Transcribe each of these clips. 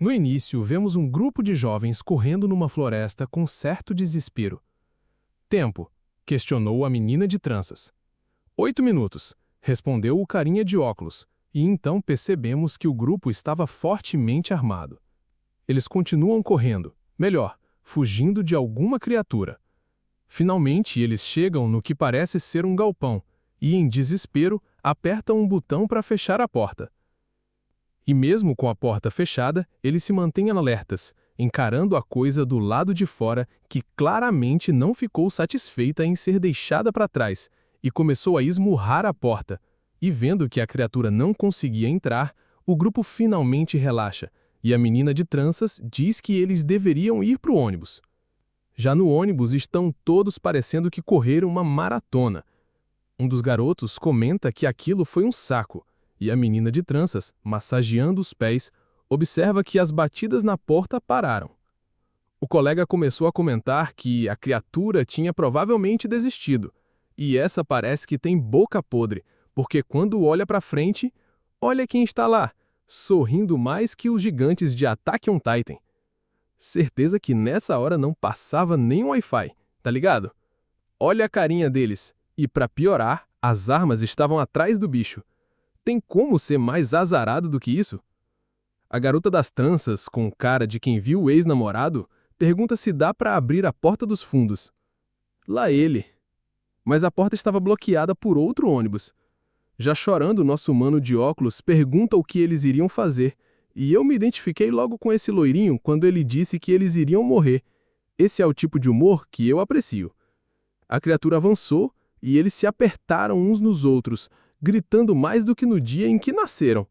No início, vemos um grupo de jovens correndo numa floresta com certo desespero. Tempo? Questionou a menina de tranças. 8 minutos, respondeu o carinha de óculos, e então percebemos que o grupo estava fortemente armado. Eles continuam correndo, melhor, fugindo de alguma criatura. Finalmente, eles chegam no que parece ser um galpão, e, em desespero, apertam um botão para fechar a porta. E mesmo com a porta fechada, eles se mantêm alertas, encarando a coisa do lado de fora que claramente não ficou satisfeita em ser deixada para trás, e começou a esmurrar a porta. E vendo que a criatura não conseguia entrar, o grupo finalmente relaxa, e a menina de tranças diz que eles deveriam ir para o ônibus. Já no ônibus estão todos parecendo que correram uma maratona. Um dos garotos comenta que aquilo foi um saco, e a menina de tranças, massageando os pés, observa que as batidas na porta pararam. O colega começou a comentar que a criatura tinha provavelmente desistido, e essa parece que tem boca podre, porque quando olha para frente, olha quem está lá, sorrindo mais que os gigantes de Attack on Titan. Certeza que nessa hora não passava nem um Wi-Fi, tá ligado? Olha a carinha deles, e para piorar, as armas estavam atrás do bicho. Tem como ser mais azarado do que isso? A garota das tranças, com cara de quem viu o ex-namorado, pergunta se dá para abrir a porta dos fundos. Lá ele. Mas a porta estava bloqueada por outro ônibus. Já chorando, nosso mano de óculos pergunta o que eles iriam fazer, e eu me identifiquei logo com esse loirinho quando ele disse que eles iriam morrer. Esse é o tipo de humor que eu aprecio. A criatura avançou e eles se apertaram uns nos outros, gritando mais do que no dia em que nasceram.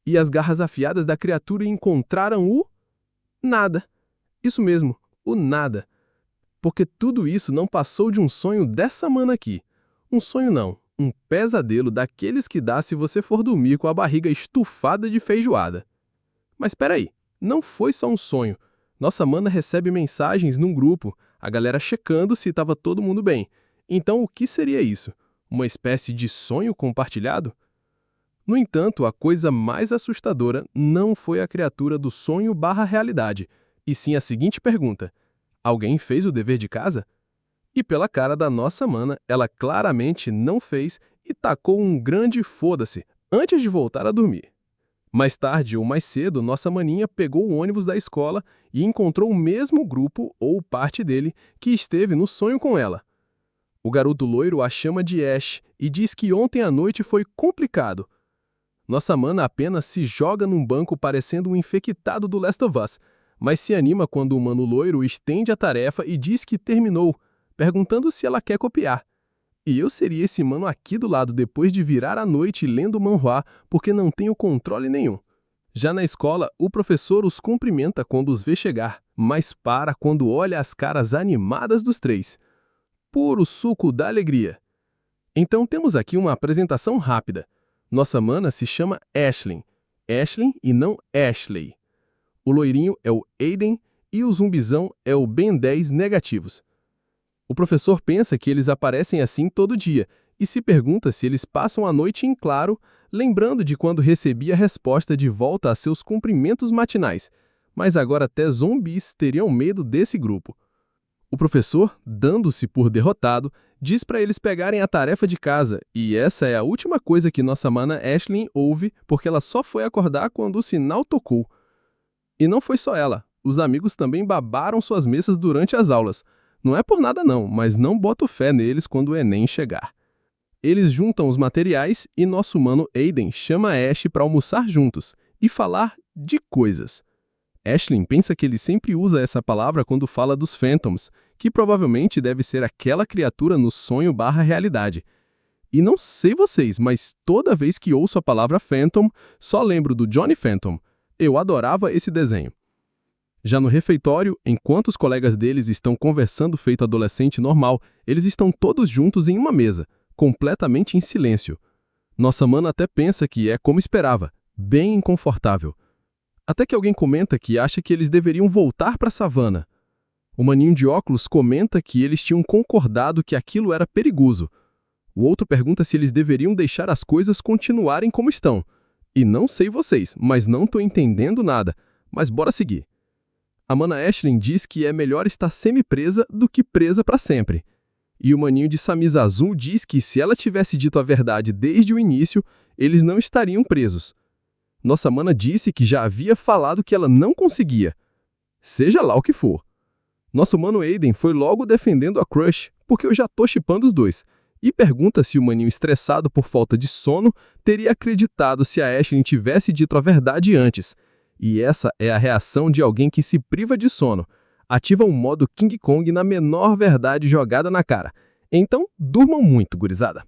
E as garras afiadas da criatura encontraram o nada. Isso mesmo, o nada. Porque tudo isso não passou de um sonho dessa mana aqui. Um sonho não, um pesadelo daqueles que dá se você for dormir com a barriga estufada de feijoada. Mas espera aí, não foi só um sonho. Nossa mana recebe mensagens num grupo, a galera checando se estava todo mundo bem. Então o que seria isso? Uma espécie de sonho compartilhado? No entanto, a coisa mais assustadora não foi a criatura do sonho/realidade, e sim a seguinte pergunta: alguém fez o dever de casa? E pela cara da nossa mana, ela claramente não fez e tacou um grande foda-se antes de voltar a dormir. Mais tarde ou mais cedo, nossa maninha pegou o ônibus da escola e encontrou o mesmo grupo, ou parte dele, que esteve no sonho com ela. O garoto loiro a chama de Ash e diz que ontem à noite foi complicado. Nossa mana apenas se joga num banco parecendo um infectado do Last of Us, mas se anima quando o mano loiro estende a tarefa e diz que terminou, perguntando se ela quer copiar. E eu seria esse mano aqui do lado depois de virar a noite lendo manhwa porque não tenho controle nenhum. Já na escola, o professor os cumprimenta quando os vê chegar, mas para quando olha as caras animadas dos três. Puro suco da alegria. Então temos aqui uma apresentação rápida. Nossa mana se chama Ashlyn. Ashlyn e não Ashley. O loirinho é o Aiden e o zumbizão é o Ben 10 negativos. O professor pensa que eles aparecem assim todo dia e se pergunta se eles passam a noite em claro, lembrando de quando recebia a resposta de volta a seus cumprimentos matinais, mas agora até zumbis teriam medo desse grupo. O professor, dando-se por derrotado, diz para eles pegarem a tarefa de casa, e essa é a última coisa que nossa mana Ashlyn ouve porque ela só foi acordar quando o sinal tocou. E não foi só ela, os amigos também babaram suas mesas durante as aulas. Não é por nada não, mas não boto fé neles quando o Enem chegar. Eles juntam os materiais e nosso mano Aiden chama Ash para almoçar juntos e falar de coisas. Ashlyn pensa que ele sempre usa essa palavra quando fala dos Phantoms, que provavelmente deve ser aquela criatura no sonho/realidade. E não sei vocês, mas toda vez que ouço a palavra Phantom, só lembro do Johnny Phantom. Eu adorava esse desenho. Já no refeitório, enquanto os colegas deles estão conversando feito adolescente normal, eles estão todos juntos em uma mesa, completamente em silêncio. Nossa mana até pensa que é como esperava, bem inconfortável. Até que alguém comenta que acha que eles deveriam voltar para a savana. O maninho de óculos comenta que eles tinham concordado que aquilo era perigoso. O outro pergunta se eles deveriam deixar as coisas continuarem como estão. E não sei vocês, mas não estou entendendo nada. Mas bora seguir. A mana Aishlin diz que é melhor estar semi-presa do que presa para sempre. E o maninho de camisa azul diz que se ela tivesse dito a verdade desde o início, eles não estariam presos. Nossa mana disse que já havia falado que ela não conseguia. Seja lá o que for. Nosso mano Aiden foi logo defendendo a crush, porque eu já tô shippando os dois, e pergunta se o maninho estressado por falta de sono teria acreditado se a Aishlin tivesse dito a verdade antes. E essa é a reação de alguém que se priva de sono. Ativa um modo King Kong na menor verdade jogada na cara. Então, durmam muito, gurizada.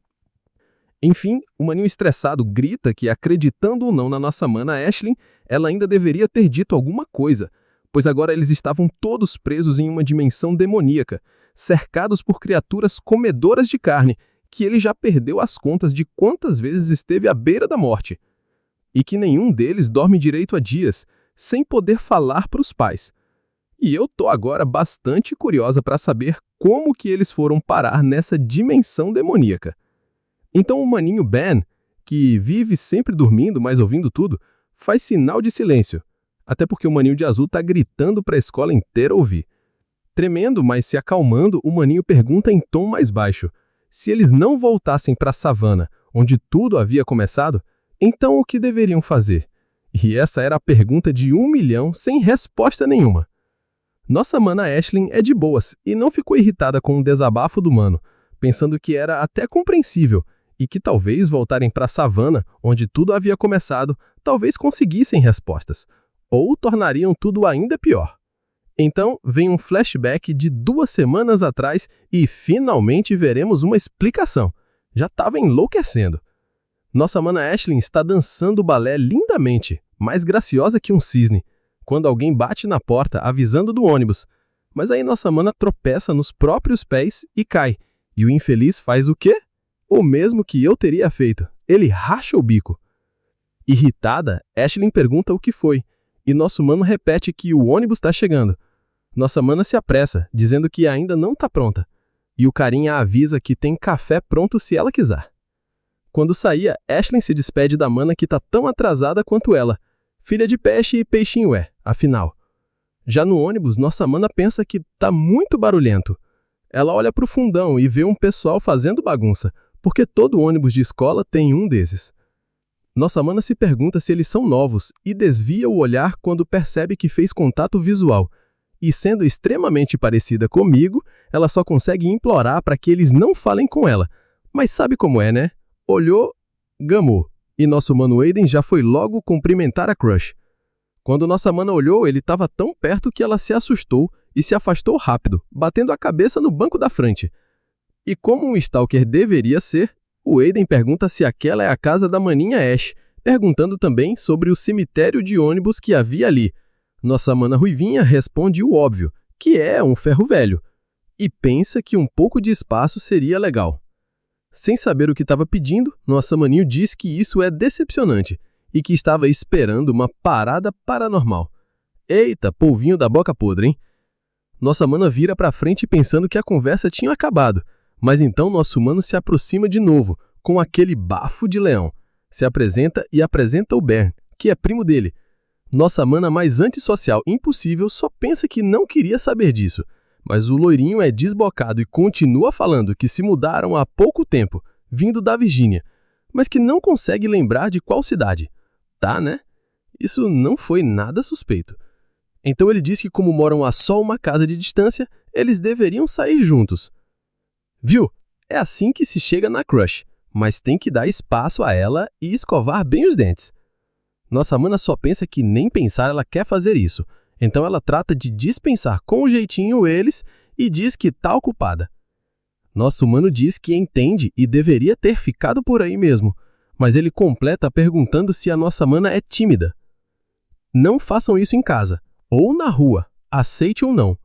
Enfim, o maninho estressado grita que, acreditando ou não na nossa mana Aishlin, ela ainda deveria ter dito alguma coisa, pois agora eles estavam todos presos em uma dimensão demoníaca, cercados por criaturas comedoras de carne, que ele já perdeu as contas de quantas vezes esteve à beira da morte. E que nenhum deles dorme direito há dias, sem poder falar para os pais. E eu tô agora bastante curiosa para saber como que eles foram parar nessa dimensão demoníaca. Então o maninho Ben, que vive sempre dormindo, mas ouvindo tudo, faz sinal de silêncio, até porque o maninho de azul tá gritando para a escola inteira ouvir. Tremendo, mas se acalmando, o maninho pergunta em tom mais baixo, se eles não voltassem para a savana, onde tudo havia começado, então o que deveriam fazer? E essa era a pergunta de 1 milhão sem resposta nenhuma. Nossa mana Aishlin é de boas e não ficou irritada com o desabafo do mano, pensando que era até compreensível e que talvez voltarem para a savana, onde tudo havia começado, talvez conseguissem respostas, ou tornariam tudo ainda pior. Então vem um flashback de 2 semanas atrás e finalmente veremos uma explicação. Já estava enlouquecendo. Nossa mana Aishlin está dançando o balé lindamente, mais graciosa que um cisne, quando alguém bate na porta avisando do ônibus. Mas aí nossa mana tropeça nos próprios pés e cai. E o infeliz faz o quê? O mesmo que eu teria feito. Ele racha o bico. Irritada, Aishlin pergunta o que foi, e nosso mano repete que o ônibus está chegando. Nossa mana se apressa, dizendo que ainda não está pronta. E o carinha avisa que tem café pronto se ela quiser. Quando saía, Aishlin se despede da mana que está tão atrasada quanto ela. Filha de peixe e peixinho é, afinal. Já no ônibus, nossa mana pensa que tá muito barulhento. Ela olha pro fundão e vê um pessoal fazendo bagunça, porque todo ônibus de escola tem um desses. Nossa mana se pergunta se eles são novos e desvia o olhar quando percebe que fez contato visual. E sendo extremamente parecida comigo, ela só consegue implorar para que eles não falem com ela. Mas sabe como é, né? Olhou, gamou. E nosso mano Aiden já foi logo cumprimentar a crush. Quando nossa mana olhou, ele estava tão perto que ela se assustou e se afastou rápido, batendo a cabeça no banco da frente. E como um stalker deveria ser, o Aiden pergunta se aquela é a casa da maninha Ash, perguntando também sobre o cemitério de ônibus que havia ali. Nossa mana ruivinha responde o óbvio, que é um ferro velho, e pensa que um pouco de espaço seria legal. Sem saber o que estava pedindo, nossa maninho diz que isso é decepcionante e que estava esperando uma parada paranormal. Eita, polvinho da boca podre, hein? Nossa mana vira pra frente pensando que a conversa tinha acabado, mas então nosso mano se aproxima de novo, com aquele bafo de leão. Se apresenta e apresenta o Bern, que é primo dele. Nossa mana mais antissocial impossível só pensa que não queria saber disso. Mas o loirinho é desbocado e continua falando que se mudaram há pouco tempo, vindo da Virgínia, mas que não consegue lembrar de qual cidade. Tá, né? Isso não foi nada suspeito. Então ele diz que como moram a só uma casa de distância, eles deveriam sair juntos. Viu? É assim que se chega na crush, mas tem que dar espaço a ela e escovar bem os dentes. Nossa mana só pensa que nem pensar ela quer fazer isso. Então ela trata de dispensar com jeitinho eles e diz que tá ocupada. Nosso mano diz que entende e deveria ter ficado por aí mesmo, mas ele completa perguntando se a nossa mana é tímida. Não façam isso em casa, ou na rua, aceite ou não.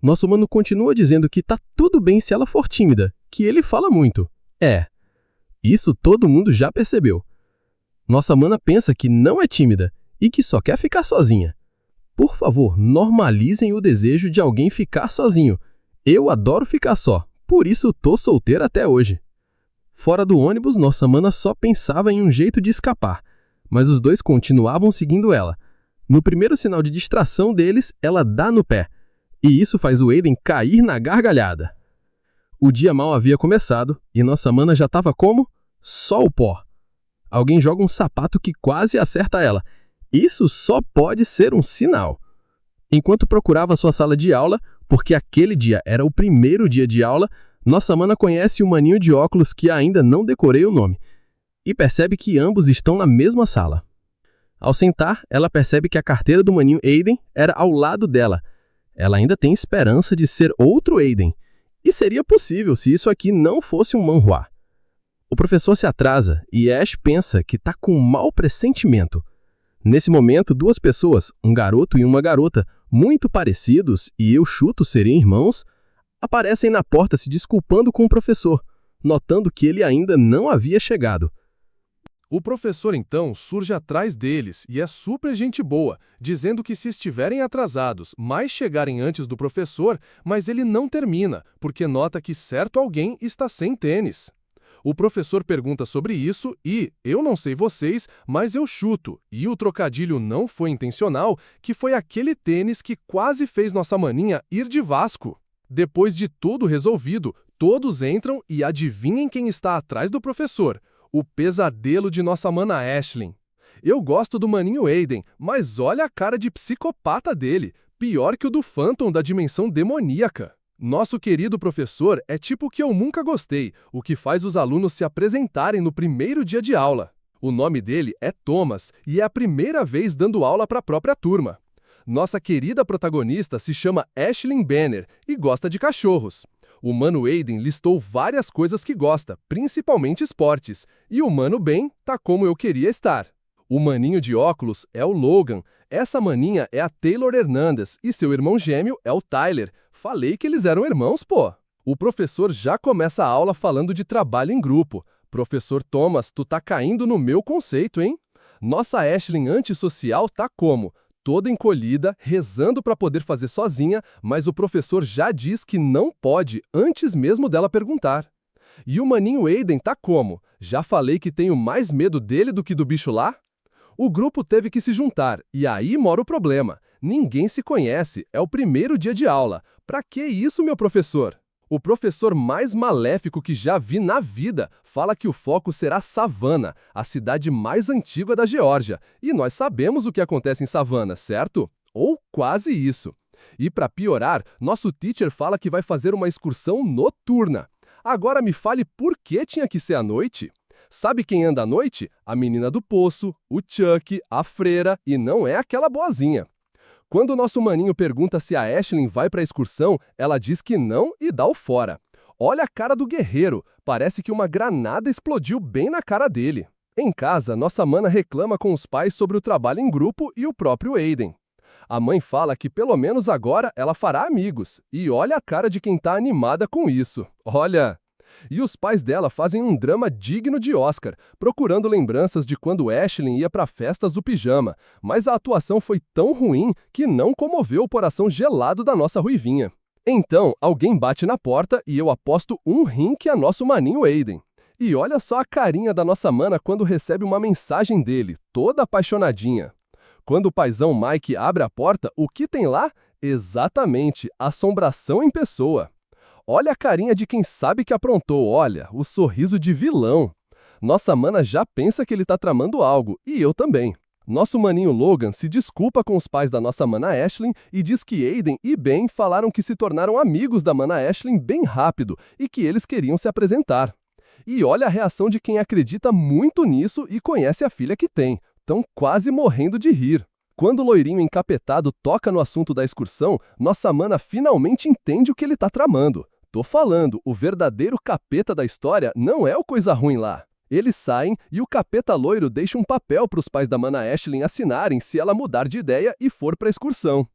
Nosso mano continua dizendo que tá tudo bem se ela for tímida, que ele fala muito. Isso todo mundo já percebeu. Nossa mana pensa que não é tímida e que só quer ficar sozinha. Por favor, normalizem o desejo de alguém ficar sozinho. Eu adoro ficar só, por isso tô solteira até hoje. Fora do ônibus, nossa mana só pensava em um jeito de escapar, mas os dois continuavam seguindo ela. No primeiro sinal de distração deles, ela dá no pé. E isso faz o Aiden cair na gargalhada. O dia mal havia começado e nossa mana já estava como? Só o pó. Alguém joga um sapato que quase acerta ela. Isso só pode ser um sinal. Enquanto procurava sua sala de aula, porque aquele dia era o primeiro dia de aula, nossa mana conhece o maninho de óculos que ainda não decorei o nome. E percebe que ambos estão na mesma sala. Ao sentar, ela percebe que a carteira do maninho Aiden era ao lado dela. Ela ainda tem esperança de ser outro Aiden. E seria possível se isso aqui não fosse um manhwa. O professor se atrasa e Ash pensa que está com um mau pressentimento. Nesse momento, duas pessoas, um garoto e uma garota, muito parecidos e eu chuto serem irmãos, aparecem na porta se desculpando com o professor, notando que ele ainda não havia chegado. O professor, então, surge atrás deles e é super gente boa, dizendo que se estiverem atrasados, mais chegarem antes do professor, mas ele não termina, porque nota que certo alguém está sem tênis. O professor pergunta sobre isso e, eu não sei vocês, mas eu chuto, e o trocadilho não foi intencional, que foi aquele tênis que quase fez nossa maninha ir de Vasco. Depois de tudo resolvido, todos entram e adivinhem quem está atrás do professor. O pesadelo de nossa mana Aishlin. Eu gosto do maninho Aiden, mas olha a cara de psicopata dele, pior que o do Phantom da dimensão demoníaca. Nosso querido professor é tipo o que eu nunca gostei, o que faz os alunos se apresentarem no primeiro dia de aula. O nome dele é Thomas e é a primeira vez dando aula para a própria turma. Nossa querida protagonista se chama Aishlin Banner e gosta de cachorros. O Mano Aiden listou várias coisas que gosta, principalmente esportes, e o Mano Ben tá como eu queria estar. O maninho de óculos é o Logan, essa maninha é a Taylor Hernandez e seu irmão gêmeo é o Tyler. Falei que eles eram irmãos, pô! O professor já começa a aula falando de trabalho em grupo. Professor Thomas, tu tá caindo no meu conceito, hein? Nossa Aishlin antissocial tá como? Toda encolhida, rezando para poder fazer sozinha, mas o professor já diz que não pode, antes mesmo dela perguntar. E o maninho Aiden tá como? Já falei que tenho mais medo dele do que do bicho lá? O grupo teve que se juntar, e aí mora o problema. Ninguém se conhece, é o primeiro dia de aula. Pra que isso, meu professor? O professor mais maléfico que já vi na vida fala que o foco será Savannah, a cidade mais antiga da Geórgia. E nós sabemos o que acontece em Savannah, certo? Ou quase isso. E para piorar, nosso teacher fala que vai fazer uma excursão noturna. Agora me fale por que tinha que ser à noite? Sabe quem anda à noite? A menina do poço, o Chuck, a freira, e não é aquela boazinha. Quando o nosso maninho pergunta se a Aishlin vai para a excursão, ela diz que não e dá o fora. Olha a cara do guerreiro, parece que uma granada explodiu bem na cara dele. Em casa, nossa mana reclama com os pais sobre o trabalho em grupo e o próprio Aiden. A mãe fala que pelo menos agora ela fará amigos, e olha a cara de quem tá animada com isso. Olha... E os pais dela fazem um drama digno de Oscar, procurando lembranças de quando Aishlin ia para festas do pijama, mas a atuação foi tão ruim que não comoveu o coração gelado da nossa ruivinha. Então, alguém bate na porta e eu aposto um rim que é nosso maninho Aiden. E olha só a carinha da nossa mana quando recebe uma mensagem dele, toda apaixonadinha. Quando o paizão Mike abre a porta, o que tem lá? Exatamente, assombração em pessoa. Olha a carinha de quem sabe que aprontou, olha, o sorriso de vilão. Nossa mana já pensa que ele tá tramando algo, e eu também. Nosso maninho Logan se desculpa com os pais da nossa mana Aishlin e diz que Aiden e Ben falaram que se tornaram amigos da mana Aishlin bem rápido e que eles queriam se apresentar. E olha a reação de quem acredita muito nisso e conhece a filha que tem. Tão quase morrendo de rir. Quando o loirinho encapetado toca no assunto da excursão, nossa mana finalmente entende o que ele tá tramando. Tô falando, o verdadeiro capeta da história não é o coisa ruim lá. Eles saem e o capeta loiro deixa um papel para os pais da mana Aishlin assinarem se ela mudar de ideia e for para a excursão.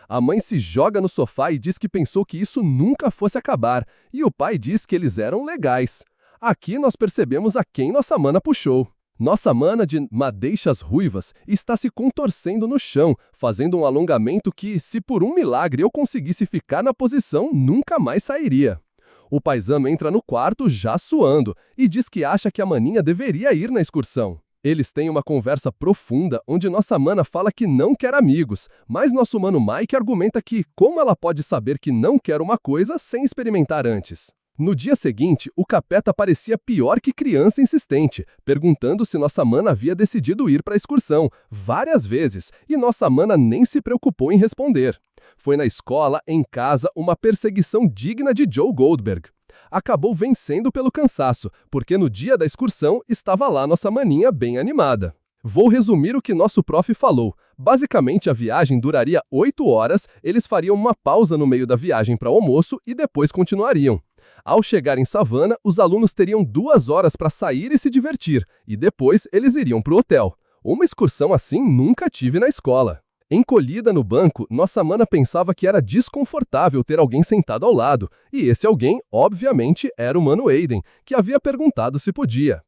A mãe se joga no sofá e diz que pensou que isso nunca fosse acabar, e o pai diz que eles eram legais. Aqui nós percebemos a quem nossa mana puxou. Nossa mana de madeixas ruivas está se contorcendo no chão, fazendo um alongamento que, se por um milagre eu conseguisse ficar na posição, nunca mais sairia. O paizão entra no quarto já suando e diz que acha que a maninha deveria ir na excursão. Eles têm uma conversa profunda onde nossa mana fala que não quer amigos, mas nosso mano Mike argumenta que como ela pode saber que não quer uma coisa sem experimentar antes? No dia seguinte, o Capeta parecia pior que criança insistente, perguntando se nossa mana havia decidido ir para a excursão, várias vezes, e nossa mana nem se preocupou em responder. Foi na escola, em casa, uma perseguição digna de Joe Goldberg. Acabou vencendo pelo cansaço, porque no dia da excursão estava lá nossa maninha bem animada. Vou resumir o que nosso prof falou. Basicamente, a viagem duraria 8 horas, eles fariam uma pausa no meio da viagem para almoço e depois continuariam. Ao chegar em Savannah, os alunos teriam 2 horas para sair e se divertir, e depois eles iriam para o hotel. Uma excursão assim nunca tive na escola. Encolhida no banco, nossa mana pensava que era desconfortável ter alguém sentado ao lado, e esse alguém, obviamente, era o mano Aiden, que havia perguntado se podia.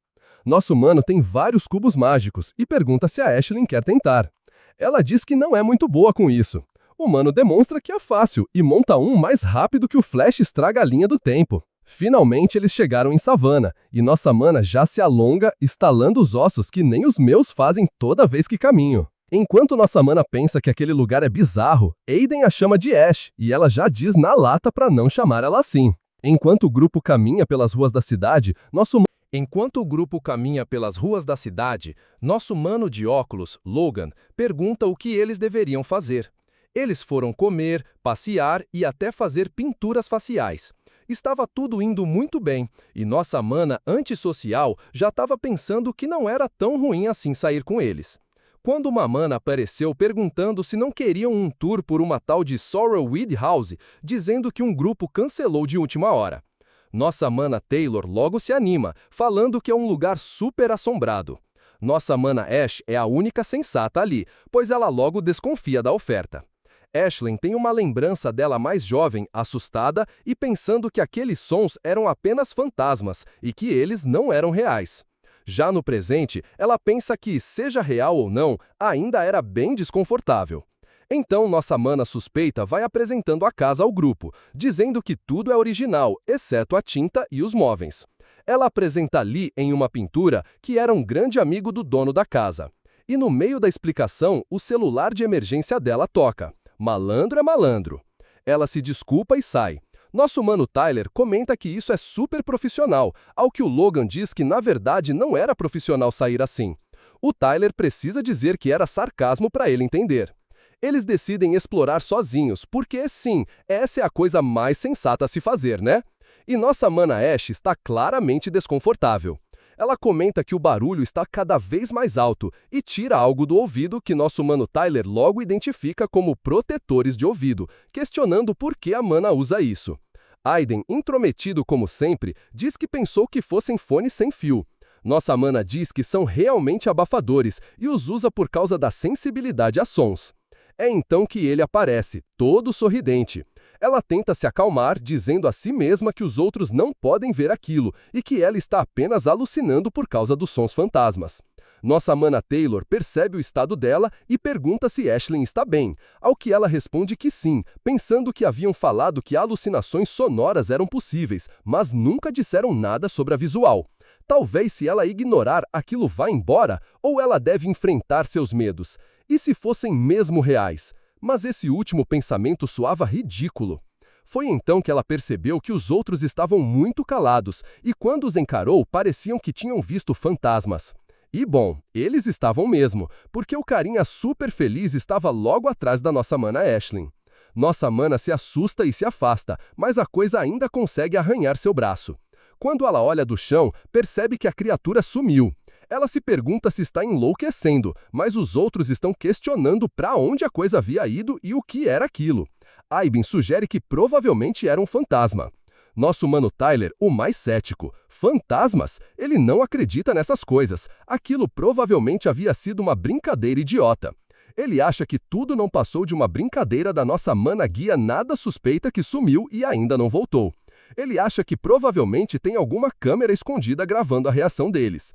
Nosso mano tem vários cubos mágicos e pergunta se a Ashlyn quer tentar. Ela diz que não é muito boa com isso. O mano demonstra que é fácil e monta um mais rápido que o Flash estraga a linha do tempo. Finalmente eles chegaram em Savannah, e nossa mana já se alonga, estalando os ossos que nem os meus fazem toda vez que caminho. Enquanto nossa mana pensa que aquele lugar é bizarro, Aiden a chama de Ash, e ela já diz na lata para não chamar ela assim. Enquanto o grupo caminha pelas ruas da cidade, nosso mano de óculos, Logan, pergunta o que eles deveriam fazer. Eles foram comer, passear e até fazer pinturas faciais. Estava tudo indo muito bem, e nossa mana antissocial já estava pensando que não era tão ruim assim sair com eles. Quando uma mana apareceu perguntando se não queriam um tour por uma tal de Sorrowweed House, dizendo que um grupo cancelou de última hora. Nossa mana Taylor logo se anima, falando que é um lugar super assombrado. Nossa mana Ash é a única sensata ali, pois ela logo desconfia da oferta. Ashlyn tem uma lembrança dela mais jovem, assustada e pensando que aqueles sons eram apenas fantasmas e que eles não eram reais. Já no presente, ela pensa que, seja real ou não, ainda era bem desconfortável. Então, nossa mana suspeita vai apresentando a casa ao grupo, dizendo que tudo é original, exceto a tinta e os móveis. Ela apresenta Lee em uma pintura que era um grande amigo do dono da casa. E no meio da explicação, o celular de emergência dela toca. Malandro é malandro. Ela se desculpa e sai. Nosso mano Tyler comenta que isso é super profissional, ao que o Logan diz que na verdade não era profissional sair assim. O Tyler precisa dizer que era sarcasmo para ele entender. Eles decidem explorar sozinhos, porque sim, essa é a coisa mais sensata a se fazer, né? E nossa mana Ash está claramente desconfortável. Ela comenta que o barulho está cada vez mais alto e tira algo do ouvido que nosso mano Tyler logo identifica como protetores de ouvido, questionando por que a mana usa isso. Aiden, intrometido como sempre, diz que pensou que fossem fones sem fio. Nossa mana diz que são realmente abafadores e os usa por causa da sensibilidade a sons. É então que ele aparece, todo sorridente. Ela tenta se acalmar, dizendo a si mesma que os outros não podem ver aquilo e que ela está apenas alucinando por causa dos sons fantasmas. Nossa mana Taylor percebe o estado dela e pergunta se Ashlyn está bem, ao que ela responde que sim, pensando que haviam falado que alucinações sonoras eram possíveis, mas nunca disseram nada sobre a visual. Talvez se ela ignorar, aquilo vá embora, ou ela deve enfrentar seus medos. E se fossem mesmo reais? Mas esse último pensamento soava ridículo. Foi então que ela percebeu que os outros estavam muito calados e quando os encarou pareciam que tinham visto fantasmas. E bom, eles estavam mesmo, porque o carinha super feliz estava logo atrás da nossa mana Ashlyn. Nossa mana se assusta e se afasta, mas a coisa ainda consegue arranhar seu braço. Quando ela olha do chão, percebe que a criatura sumiu. Ela se pergunta se está enlouquecendo, mas os outros estão questionando para onde a coisa havia ido e o que era aquilo. Aiden sugere que provavelmente era um fantasma. Nosso mano Tyler, o mais cético. Fantasmas? Ele não acredita nessas coisas. Aquilo provavelmente havia sido uma brincadeira idiota. Ele acha que tudo não passou de uma brincadeira da nossa mana guia nada suspeita que sumiu e ainda não voltou. Ele acha que provavelmente tem alguma câmera escondida gravando a reação deles.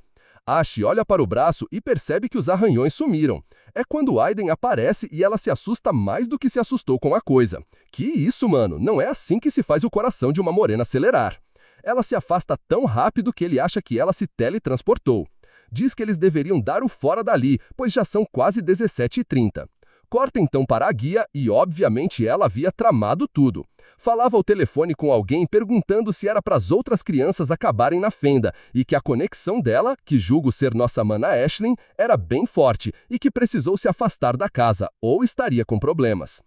Ash olha para o braço e percebe que os arranhões sumiram. É quando Aiden aparece e ela se assusta mais do que se assustou com a coisa. Que isso, mano? Não é assim que se faz o coração de uma morena acelerar. Ela se afasta tão rápido que ele acha que ela se teletransportou. Diz que eles deveriam dar o fora dali, pois já são quase 17h30. Corta então para a guia e, obviamente, ela havia tramado tudo. Falava ao telefone com alguém perguntando se era para as outras crianças acabarem na fenda e que a conexão dela, que julgo ser nossa mana Ashlyn, era bem forte e que precisou se afastar da casa ou estaria com problemas.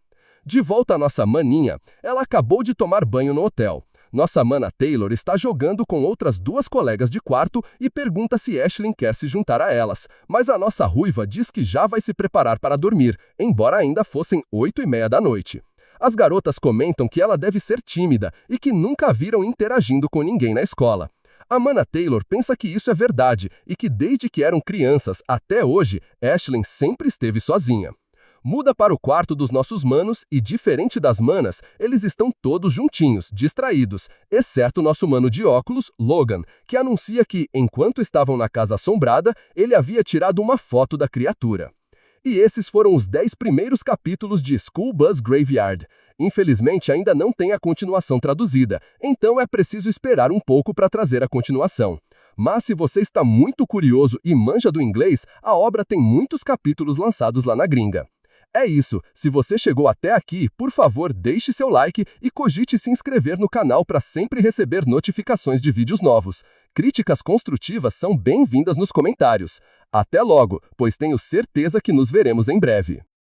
De volta à nossa maninha, ela acabou de tomar banho no hotel. Nossa mana Taylor está jogando com outras 2 colegas de quarto e pergunta se Ashlyn quer se juntar a elas, mas a nossa ruiva diz que já vai se preparar para dormir, embora ainda fossem 8h30 da noite. As garotas comentam que ela deve ser tímida e que nunca a viram interagindo com ninguém na escola. A mana Taylor pensa que isso é verdade e que desde que eram crianças até hoje, Ashlyn sempre esteve sozinha. Muda para o quarto dos nossos manos e, diferente das manas, eles estão todos juntinhos, distraídos, exceto nosso mano de óculos, Logan, que anuncia que, enquanto estavam na casa assombrada, ele havia tirado uma foto da criatura. E esses foram os 10 primeiros capítulos de School Bus Graveyard. Infelizmente, ainda não tem a continuação traduzida, então é preciso esperar um pouco para trazer a continuação. Mas se você está muito curioso e manja do inglês, a obra tem muitos capítulos lançados lá na gringa. É isso, se você chegou até aqui, por favor deixe seu like e cogite se inscrever no canal para sempre receber notificações de vídeos novos. Críticas construtivas são bem-vindas nos comentários. Até logo, pois tenho certeza que nos veremos em breve.